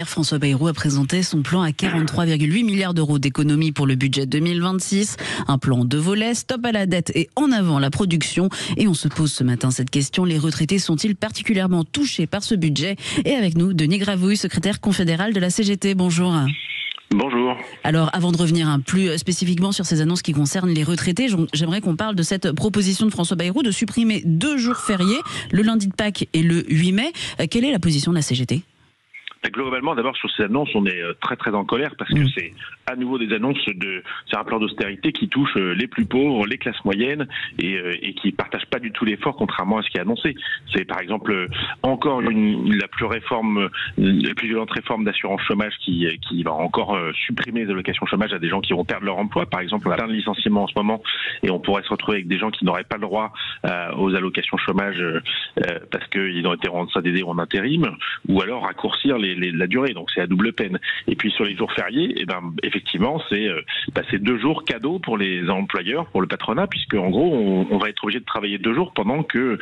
François Bayrou a présenté son plan à 43,8 milliards d'euros d'économies pour le budget 2026. Un plan de volets, stop à la dette et en avant la production. Et on se pose ce matin cette question, les retraités sont-ils particulièrement touchés par ce budget? Et avec nous, Denis Gravouille, secrétaire confédéral de la CGT. Bonjour. Bonjour. Alors, avant de revenir plus spécifiquement sur ces annonces qui concernent les retraités, j'aimerais qu'on parle de cette proposition de François Bayrou de supprimer 2 jours fériés, le lundi de Pâques et le 8 mai. Quelle est la position de la CGT ? Globalement, d'abord, sur ces annonces, on est très en colère parce que c'est à nouveau des annonces c'est un plan d'austérité qui touche les plus pauvres, les classes moyennes et qui partagent pas du tout l'effort, contrairement à ce qui est annoncé. C'est par exemple encore la plus violente réforme d'assurance chômage qui va encore supprimer les allocations chômage à des gens qui vont perdre leur emploi. Par exemple, on a plein de licenciements en ce moment et on pourrait se retrouver avec des gens qui n'auraient pas le droit aux allocations chômage parce qu'ils ont été en CDD ou en intérim, ou alors raccourcir la durée, donc c'est à double peine. Et puis sur les jours fériés, effectivement, c'est 2 jours cadeaux pour les employeurs, pour le patronat, puisque en gros, on va être obligé de travailler 2 jours pendant que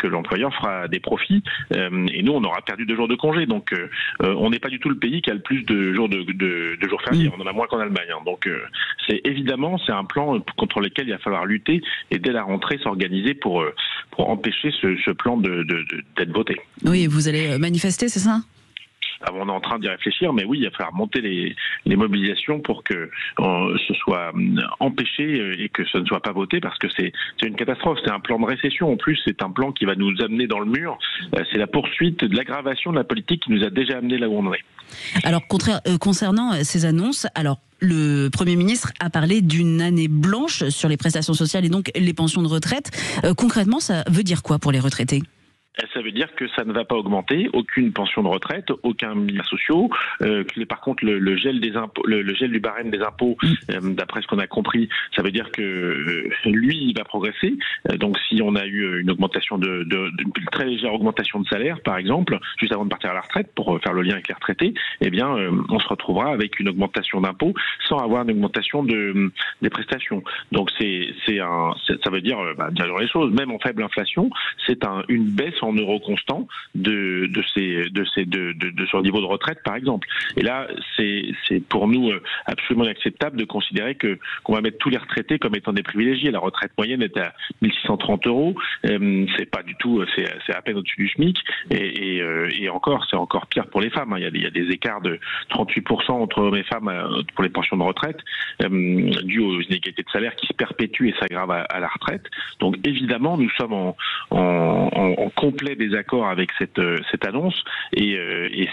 l'employeur fera des profits, et nous, on aura perdu 2 jours de congé. Donc, on n'est pas du tout le pays qui a le plus de jours de jours fériés. On en a moins qu'en Allemagne. Donc, c'est un plan contre lequel il va falloir lutter et dès la rentrée s'organiser pour empêcher ce plan d'être voté. Oui, vous allez manifester, c'est ça ? On est en train d'y réfléchir, mais oui, il va falloir monter les mobilisations pour que ce soit empêché et que ce ne soit pas voté, parce que c'est une catastrophe. C'est un plan de récession. En plus, c'est un plan qui va nous amener dans le mur. C'est la poursuite de l'aggravation de la politique qui nous a déjà amené là où on en est. Alors, concernant ces annonces, le Premier ministre a parlé d'une année blanche sur les prestations sociales et donc les pensions de retraite. Concrètement, ça veut dire quoi pour les retraités ? Ça veut dire que ça ne va pas augmenter, aucune pension de retraite, aucun minima sociaux. Par contre, le gel des impôts, le gel du barème des impôts, d'après ce qu'on a compris, ça veut dire que lui, il va progresser. Donc, si on a eu une augmentation d'une très légère augmentation de salaire, par exemple, juste avant de partir à la retraite, pour faire le lien avec les retraités, eh bien, on se retrouvera avec une augmentation d'impôts sans avoir une augmentation des prestations. Donc, ça veut dire les choses. Même en faible inflation, c'est une baisse en euros constants de son niveau de retraite, par exemple. Et là, c'est pour nous absolument inacceptable de considérer qu'on va mettre tous les retraités comme étant des privilégiés. La retraite moyenne est à 1630 €. C'est pas du tout, c'est à peine au-dessus du SMIC. Et encore, c'est encore pire pour les femmes. Il y a des écarts de 38% entre hommes et femmes pour les pensions de retraite, dus aux inégalités de salaire qui se perpétuent et s'aggravent à la retraite. Donc évidemment, nous sommes en complet désaccord avec cette annonce et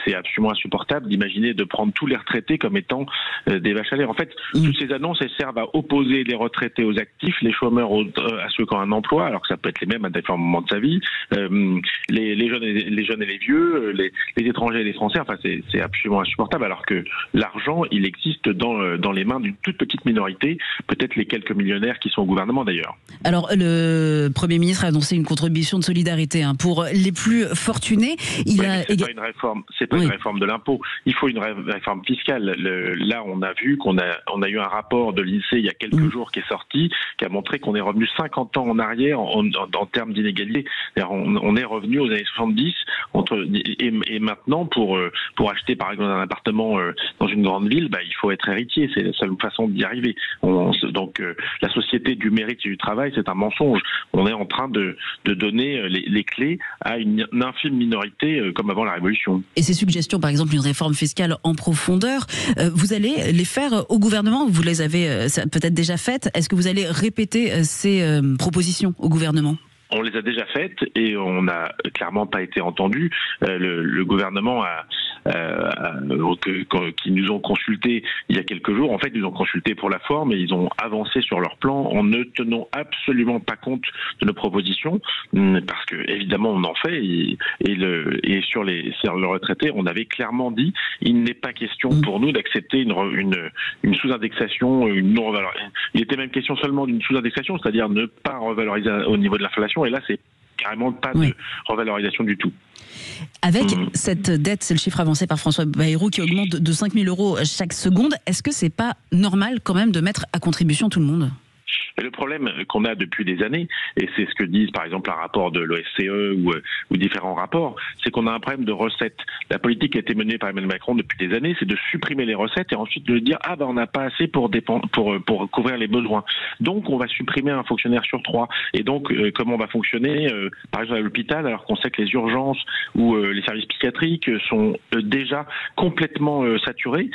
c'est absolument insupportable d'imaginer de prendre tous les retraités comme étant des vaches à lait. En fait, toutes ces annonces, elles servent à opposer les retraités aux actifs, les chômeurs à ceux qui ont un emploi, alors que ça peut être les mêmes à différents moments de sa vie, les jeunes et les vieux, les étrangers et les Français. Enfin, c'est absolument insupportable, alors que l'argent, il existe dans les mains d'une toute petite minorité, peut-être les quelques millionnaires qui sont au gouvernement d'ailleurs. Alors, le Premier ministre a annoncé une contribution de solidarité pour les plus fortunés. C'est pas une réforme. C'est pas une réforme de l'impôt. Il faut une réforme fiscale. Là, on a vu qu'on a eu un rapport de l'INSEE il y a quelques jours qui est sorti, qui a montré qu'on est revenu 50 ans en arrière en termes d'inégalité. On est revenu aux années 70 et maintenant pour acheter par exemple un appartement dans une grande ville, il faut être héritier. C'est la seule façon d'y arriver. Donc la société du mérite et du travail, c'est un mensonge. On est en train de donner les clés à une infime minorité comme avant la Révolution. Et ces suggestions, par exemple, une réforme fiscale en profondeur, vous allez les faire au gouvernement ? Vous les avez peut-être déjà faites. Est-ce que vous allez répéter ces propositions au gouvernement ? On les a déjà faites et on n'a clairement pas été entendu. Le gouvernement qui nous ont consultés il y a quelques jours, en fait, ils nous ont consultés pour la forme et ils ont avancé sur leur plan en ne tenant absolument pas compte de nos propositions, parce que évidemment on en fait et sur le retraité, on avait clairement dit il n'est pas question pour nous d'accepter une sous-indexation, une non-revalorisation. Il était même question seulement d'une sous-indexation, c'est-à-dire ne pas revaloriser au niveau de l'inflation. Et là, c'est carrément pas de revalorisation du tout. Avec cette dette, c'est le chiffre avancé par François Bayrou, qui augmente de 5 000 € chaque seconde, est-ce que c'est pas normal quand même de mettre à contribution tout le monde ? Et le problème qu'on a depuis des années, et c'est ce que disent par exemple un rapport de l'OSCE ou différents rapports, c'est qu'on a un problème de recettes. La politique qui a été menée par Emmanuel Macron depuis des années, c'est de supprimer les recettes et ensuite de dire on n'a pas assez pour couvrir les besoins. Donc on va supprimer un fonctionnaire sur 3. Et donc comment on va fonctionner par exemple à l'hôpital, alors qu'on sait que les urgences ou les services psychiatriques sont déjà complètement saturés.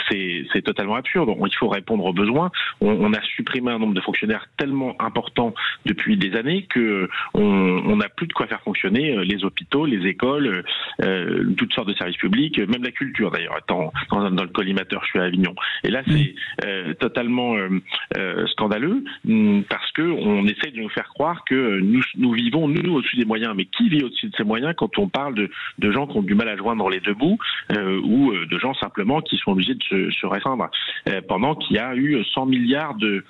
C'est totalement absurde. Donc, il faut répondre aux besoins. On a supprimé un nombre de fonctionnaires tellement important depuis des années que on n'a plus de quoi faire fonctionner les hôpitaux, les écoles, toutes sortes de services publics, même la culture d'ailleurs, étant dans le collimateur, je suis à Avignon. Et là, c'est totalement scandaleux parce que on essaie de nous faire croire que nous vivons nous au-dessus des moyens. Mais qui vit au-dessus de ces moyens quand on parle de gens qui ont du mal à joindre les deux bouts ou de gens simplement qui sont obligés de se restreindre pendant qu'il y a eu 100 milliards de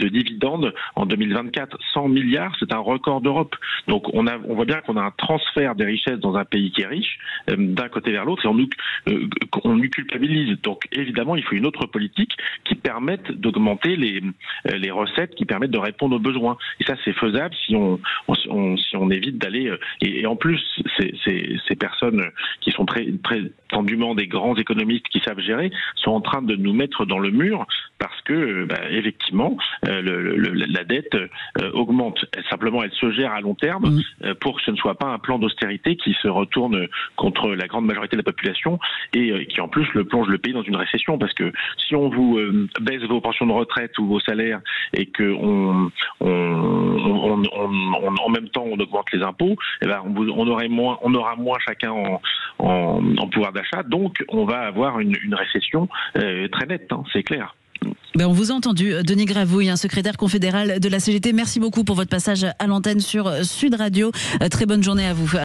dividendes en 2024. 100 milliards, c'est un record d'Europe. Donc on voit bien qu'on a un transfert des richesses dans un pays qui est riche d'un côté vers l'autre et on nous culpabilise. Donc évidemment, il faut une autre politique qui permette d'augmenter les recettes, qui permettent de répondre aux besoins. Et ça, c'est faisable si on évite d'aller... Et en plus, ces personnes qui sont prétendument des grands économistes qui savent gérer sont en train de nous mettre dans le mur parce que, effectivement, la dette augmente. Simplement, elle se gère à long terme pour que ce ne soit pas un plan d'austérité qui se retourne contre la grande majorité de la population et qui, en plus, plonge le pays dans une récession. Parce que si on vous baisse vos pensions de retraite ou vos salaires et que en même temps on augmente les impôts, on aura moins chacun en pouvoir d'achat, donc on va avoir une récession très nette, c'est clair. On vous a entendu, Denis Gravouille, secrétaire confédéral de la CGT. Merci beaucoup pour votre passage à l'antenne sur Sud Radio. Très bonne journée à vous.